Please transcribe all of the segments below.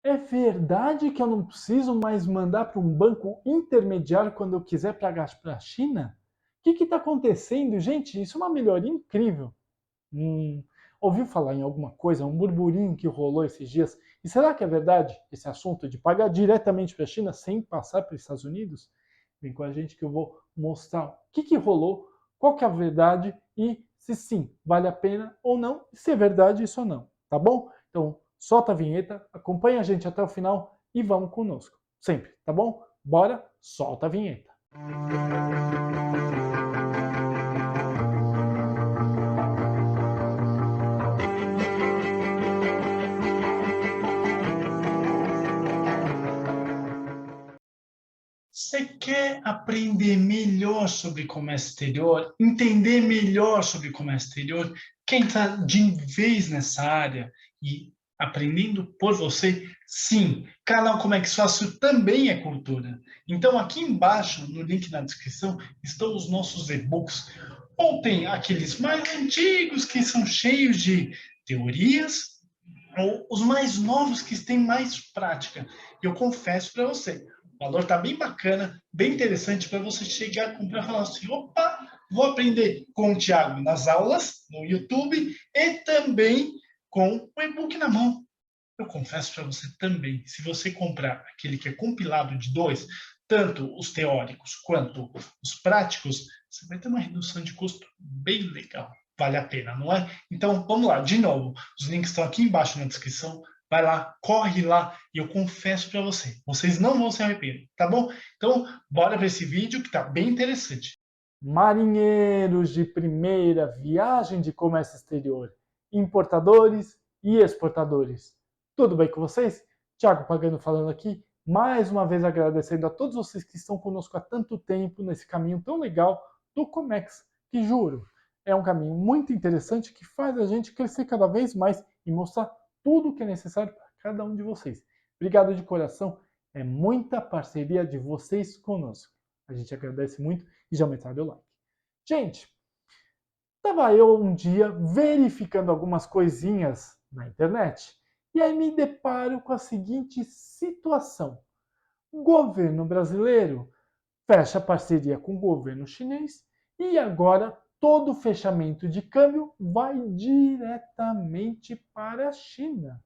É verdade que eu não preciso mais mandar para um banco intermediário quando eu quiser pagar para a China? O que está acontecendo, gente? Isso é uma melhoria incrível. Hum, ouviu falar em alguma coisa, um burburinho que rolou esses dias? E será que é verdade esse assunto de pagar diretamente para a China sem passar para os Estados Unidos? Vem com a gente que eu vou mostrar o que rolou, qual que é a verdade e se sim, vale a pena ou não, e se é verdade isso ou não, tá bom? Então, solta a vinheta, acompanha a gente até o final e vamos conosco. Sempre, tá bom? Bora, solta a vinheta. Você quer aprender melhor sobre comércio exterior, entender melhor sobre comércio exterior? Quer entrar de vez nessa área e aprendendo por você? Sim, canal Como é que Fácil também é cultura. Então, aqui embaixo, no link na descrição, estão os nossos e-books. Ou tem aqueles mais antigos que são cheios de teorias, ou os mais novos que têm mais prática. Eu confesso para você, o valor está bem bacana, bem interessante para você chegar a comprar e falar assim: opa, vou aprender com o Thiago nas aulas, no YouTube e também com o e-book na mão. Eu confesso para você também, se você comprar aquele que é compilado de dois, tanto os teóricos quanto os práticos, você vai ter uma redução de custo bem legal. Vale a pena, não é? Então, vamos lá, de novo, os links estão aqui embaixo na descrição. Vai lá, corre lá e eu confesso para você, vocês não vão se arrepender, tá bom? Então, bora para esse vídeo que está bem interessante. Marinheiros de primeira, viagem de comércio exterior, importadores e exportadores. Tudo bem com vocês? Tiago Pagano falando aqui, mais uma vez agradecendo a todos vocês que estão conosco há tanto tempo nesse caminho tão legal do Comex, que juro, é um caminho muito interessante que faz a gente crescer cada vez mais e mostrar tudo o que é necessário para cada um de vocês. Obrigado de coração, é muita parceria de vocês conosco. A gente agradece muito e já aumentaram o like. Gente, estava eu um dia verificando algumas coisinhas na internet e aí me deparo com a seguinte situação: o governo brasileiro fecha parceria com o governo chinês e agora todo o fechamento de câmbio vai diretamente para a China.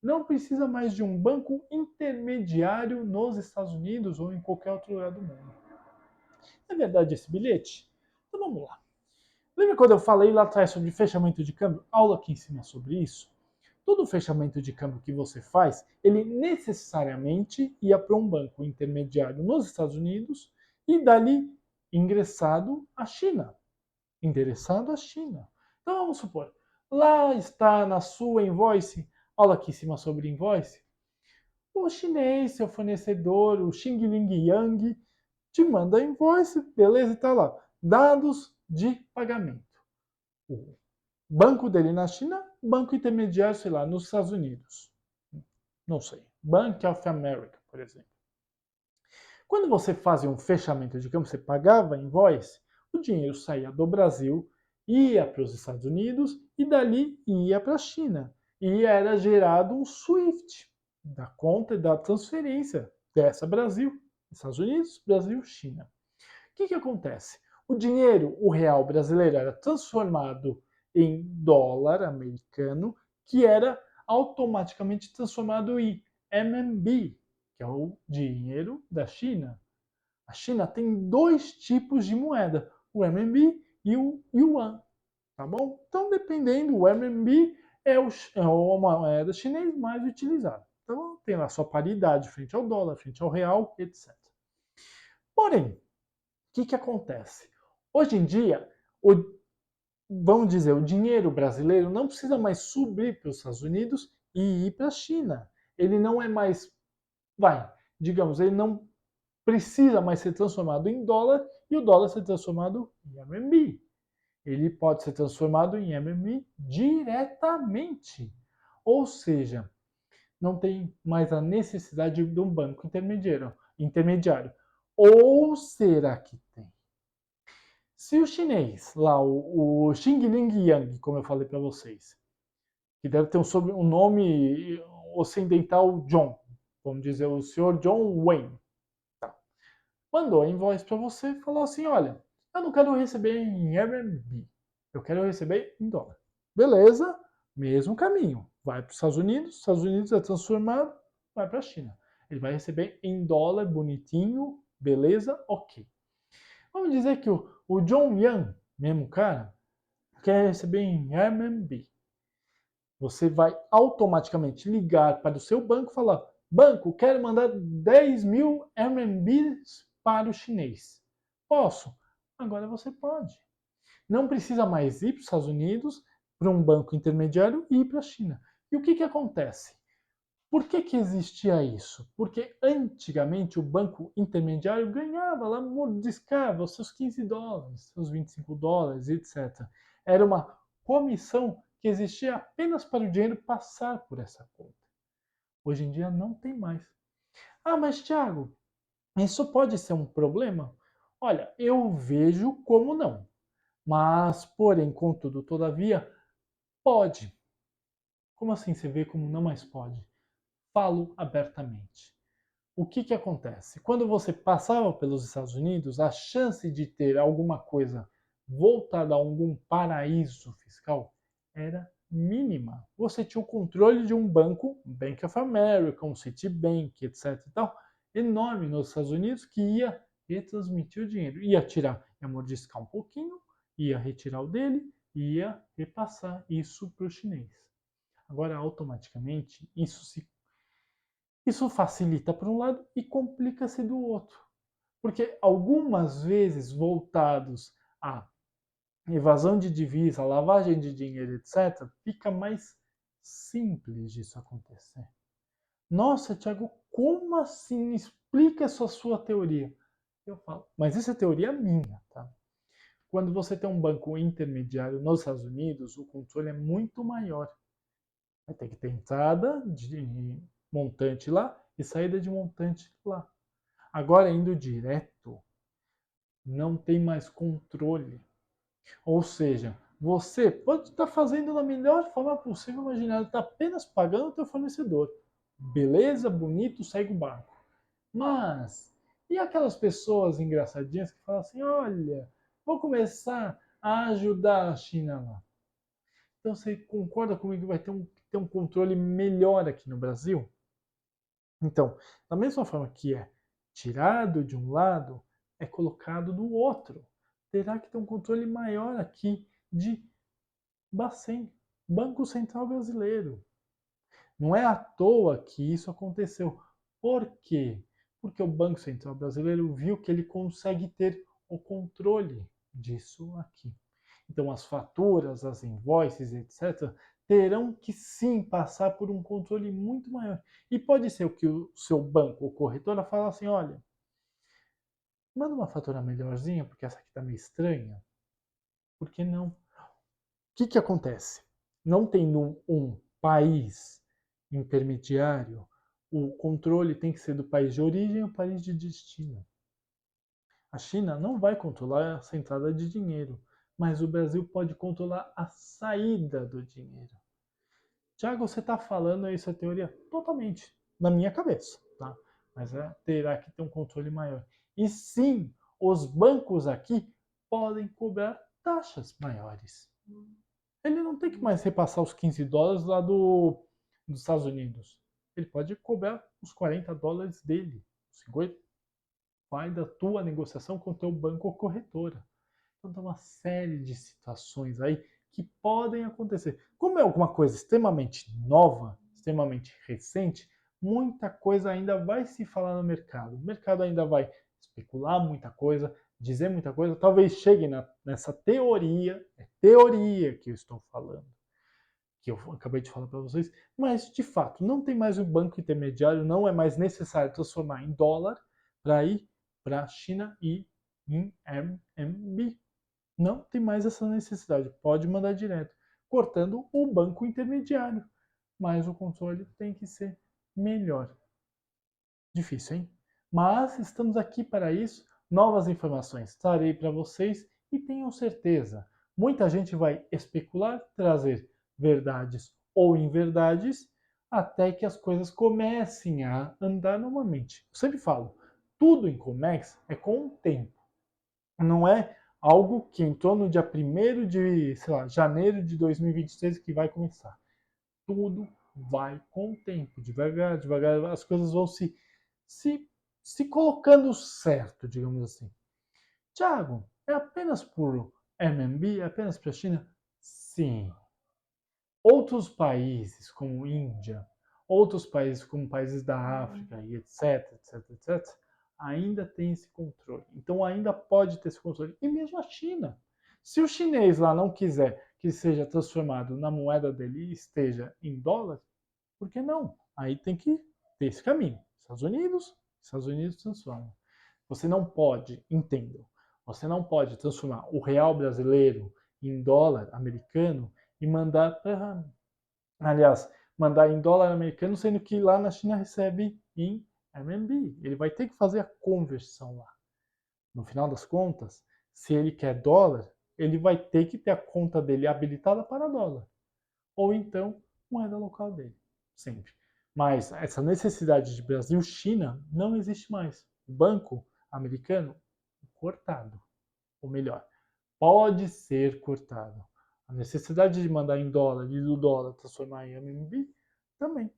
Não precisa mais de um banco intermediário nos Estados Unidos ou em qualquer outro lugar do mundo. É verdade esse bilhete? Então vamos lá. Lembra quando eu falei lá atrás sobre fechamento de câmbio? Aula aqui em cima sobre isso. Todo fechamento de câmbio que você faz, ele necessariamente ia para um banco intermediário nos Estados Unidos e dali ingressado à China. Endereçado à China. Então vamos supor, lá está na sua invoice, aula aqui em cima sobre invoice, o chinês, seu fornecedor, o Xing Ling Yang, te manda a invoice, beleza, e está lá. Dados de pagamento. O banco dele na China, banco intermediário, sei lá, nos Estados Unidos. Não sei. Bank of America, por exemplo. Quando você fazia um fechamento de câmbio, você pagava a invoice, o dinheiro saía do Brasil, ia para os Estados Unidos e dali ia para a China. E era gerado um SWIFT da conta e da transferência dessa Brasil, Estados Unidos, Brasil, China. O que acontece? O dinheiro, o real brasileiro, era transformado em dólar americano, que era automaticamente transformado em RMB, que é o dinheiro da China. A China tem dois tipos de moeda, o RMB e o Yuan, tá bom? Então, dependendo, o RMB é a moeda chinesa mais utilizada. Então, tem lá sua paridade frente ao dólar, frente ao real, etc. Porém, o que acontece? Hoje em dia, vamos dizer, o dinheiro brasileiro não precisa mais subir para os Estados Unidos e ir para a China. Ele não é mais, digamos, ele não precisa mais ser transformado em dólar e o dólar ser transformado em RMB. Ele pode ser transformado em RMB diretamente. Ou seja, não tem mais a necessidade de um banco intermediário. Ou será que tem? Se o chinês, lá, o Xing Ling Yang, como eu falei para vocês, que deve ter um nome, ocidental John, vamos dizer o senhor John Wayne, tá? Mandou a invoice para você e falou assim, olha, eu não quero receber em RMB, eu quero receber em dólar. Beleza, mesmo caminho, vai para os Estados Unidos é transformado, vai para a China. Ele vai receber em dólar, bonitinho, beleza, ok. Vamos dizer que o John Yang, mesmo cara, quer receber em RMB. Você vai automaticamente ligar para o seu banco e falar, banco, quero mandar 10.000 RMBs para o chinês. Posso? Agora você pode. Não precisa mais ir para os Estados Unidos, para um banco intermediário e ir para a China. E o que acontece? Por que existia isso? Porque antigamente o banco intermediário ganhava lá, mordiscava os seus 15 dólares, seus 25 dólares, etc. Era uma comissão que existia apenas para o dinheiro passar por essa conta. Hoje em dia não tem mais. Ah, mas Thiago, isso pode ser um problema? Olha, eu vejo como não. Mas, porém, contudo, todavia, pode. Como assim você vê como não mais pode? Falo abertamente. O que acontece? Quando você passava pelos Estados Unidos, a chance de ter alguma coisa voltada a algum paraíso fiscal era mínima. Você tinha o controle de um banco, Bank of America, um Citibank, etc. e tal, enorme nos Estados Unidos que ia retransmitir o dinheiro. Ia tirar, ia mordiscar um pouquinho, ia retirar o dele, ia repassar isso para o chinês. Agora, automaticamente, isso facilita por um lado e complica-se do outro. Porque algumas vezes voltados à evasão de divisa, lavagem de dinheiro, etc., fica mais simples disso acontecer. Nossa, Thiago, como assim? Explica essa sua teoria. Eu falo, mas essa é teoria minha, tá? Quando você tem um banco intermediário nos Estados Unidos, o controle é muito maior. Vai ter que ter entrada de montante lá e saída de montante lá. Agora, indo direto, não tem mais controle. Ou seja, você pode estar fazendo da melhor forma possível imaginável, está apenas pagando o teu fornecedor. Beleza, bonito, segue o barco. Mas, e aquelas pessoas engraçadinhas que falam assim, olha, vou começar a ajudar a China lá. Então você concorda comigo que vai ter um controle melhor aqui no Brasil? Então, da mesma forma que é tirado de um lado, é colocado do outro. Terá que ter um controle maior aqui de Bacen, Banco Central Brasileiro. Não é à toa que isso aconteceu. Por quê? Porque o Banco Central Brasileiro viu que ele consegue ter o controle disso aqui. Então, as faturas, as invoices, etc., terão que sim passar por um controle muito maior. E pode ser que o seu banco ou corretora fale assim, olha, manda uma fatura melhorzinha, porque essa aqui está meio estranha. Por que não? O que acontece? Não tendo um país intermediário, o controle tem que ser do país de origem ou país de destino. A China não vai controlar essa entrada de dinheiro, mas o Brasil pode controlar a saída do dinheiro. Tiago, você está falando isso, é teoria totalmente na minha cabeça, tá? Mas terá que ter um controle maior. E sim, os bancos aqui podem cobrar taxas maiores. Ele não tem que mais repassar os 15 dólares lá dos Estados Unidos. Ele pode cobrar os 40 dólares dele, 50. Vai da tua negociação com o teu banco ou corretora. Então tem uma série de situações aí que podem acontecer. Como é alguma coisa extremamente nova, extremamente recente, muita coisa ainda vai se falar no mercado. O mercado ainda vai especular muita coisa, dizer muita coisa. Talvez chegue nessa teoria, é teoria que eu estou falando, que eu acabei de falar para vocês, mas de fato não tem mais o banco intermediário, não é mais necessário transformar em dólar para ir para a China e em RMB. Não tem mais essa necessidade, pode mandar direto, cortando o banco intermediário, mas o controle tem que ser melhor. Difícil, hein? Mas estamos aqui para isso, novas informações trarei para vocês e tenham certeza, muita gente vai especular, trazer verdades ou inverdades, até que as coisas comecem a andar normalmente. Eu sempre falo, tudo em Comex é com o tempo. Não é algo que entrou no dia 1º de, sei lá, janeiro de 2023 que vai começar. Tudo vai com o tempo, devagar, devagar, as coisas vão se, se colocando certo, digamos assim. Tiago, é apenas por RMB? É apenas para a China? Sim. Outros países, como Índia, outros países como países da África e etc, etc, etc, ainda tem esse controle. Então ainda pode ter esse controle. E mesmo a China. Se o chinês lá não quiser que seja transformado na moeda dele e esteja em dólar, por que não? Aí tem que ter esse caminho. Estados Unidos transforma. Você não pode, entendam, você não pode transformar o real brasileiro em dólar americano e mandar para, aliás, mandar em dólar americano, sendo que lá na China recebe em RMB. Ele vai ter que fazer a conversão lá. No final das contas, se ele quer dólar, ele vai ter que ter a conta dele habilitada para dólar. Ou então, moeda local dele. Sempre. Mas essa necessidade de Brasil-China não existe mais. O banco americano, cortado. Ou melhor, pode ser cortado. A necessidade de mandar em dólar e do dólar transformar em RMB também.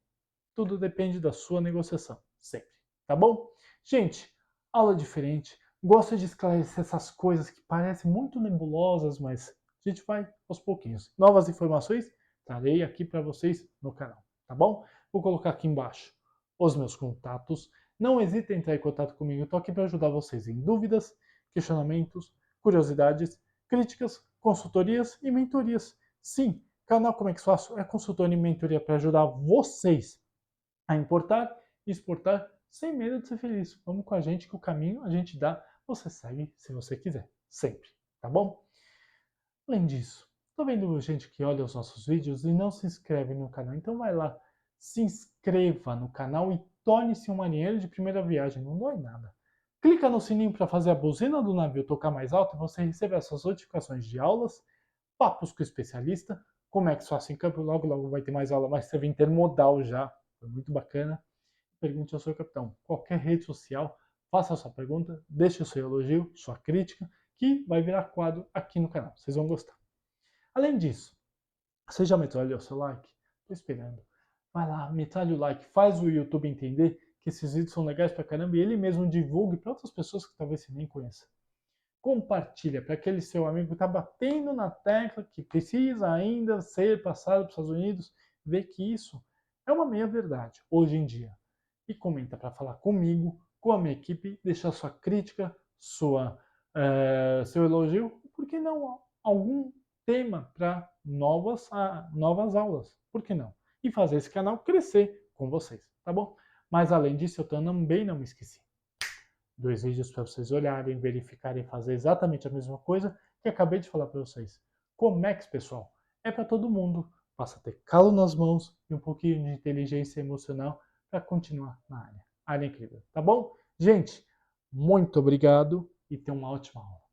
Tudo depende da sua negociação, sempre. Tá bom? Gente, aula diferente. Gosto de esclarecer essas coisas que parecem muito nebulosas, mas a gente vai aos pouquinhos. Novas informações trarei aqui para vocês no canal, tá bom? Vou colocar aqui embaixo os meus contatos. Não hesitem em entrar em contato comigo. Estou aqui para ajudar vocês em dúvidas, questionamentos, curiosidades, críticas, consultorias e mentorias. Sim, canal Como é que faço é consultoria e mentoria para ajudar vocês a importar e exportar sem medo de ser feliz. Vamos com a gente que o caminho a gente dá, você segue se você quiser, sempre, tá bom? Além disso, tô vendo gente que olha os nossos vídeos e não se inscreve no canal, então vai lá, se inscreva no canal e torne-se um marinheiro de primeira viagem, não dói nada. Clica no sininho para fazer a buzina do navio tocar mais alto e você recebe essas notificações de aulas, papos com o especialista, como é que só em campo, logo logo vai ter mais aula, mas você vem intermodal já, foi muito bacana. Pergunte ao seu capitão. Qualquer rede social, faça a sua pergunta, deixe o seu elogio, sua crítica, que vai virar quadro aqui no canal. Vocês vão gostar. Além disso, você já metralhou o seu like? Estou esperando. Vai lá, metralha o like, faz o YouTube entender que esses vídeos são legais pra caramba e ele mesmo divulgue para outras pessoas que talvez você nem conheça. Compartilha para aquele seu amigo que está batendo na tecla que precisa ainda ser passado para os Estados Unidos, ver que isso é uma meia-verdade hoje em dia. E comenta para falar comigo, com a minha equipe, deixar sua crítica, seu elogio, por que não algum tema para novas aulas? Por que não? E fazer esse canal crescer com vocês, tá bom? Mas além disso, eu também não me esqueci. 2 vídeos para vocês olharem, verificarem, fazer exatamente a mesma coisa que acabei de falar para vocês. Comex, pessoal, é para todo mundo. Basta ter calo nas mãos e um pouquinho de inteligência emocional para continuar na área. Área incrível, tá bom? Gente, muito obrigado e tenha uma ótima aula.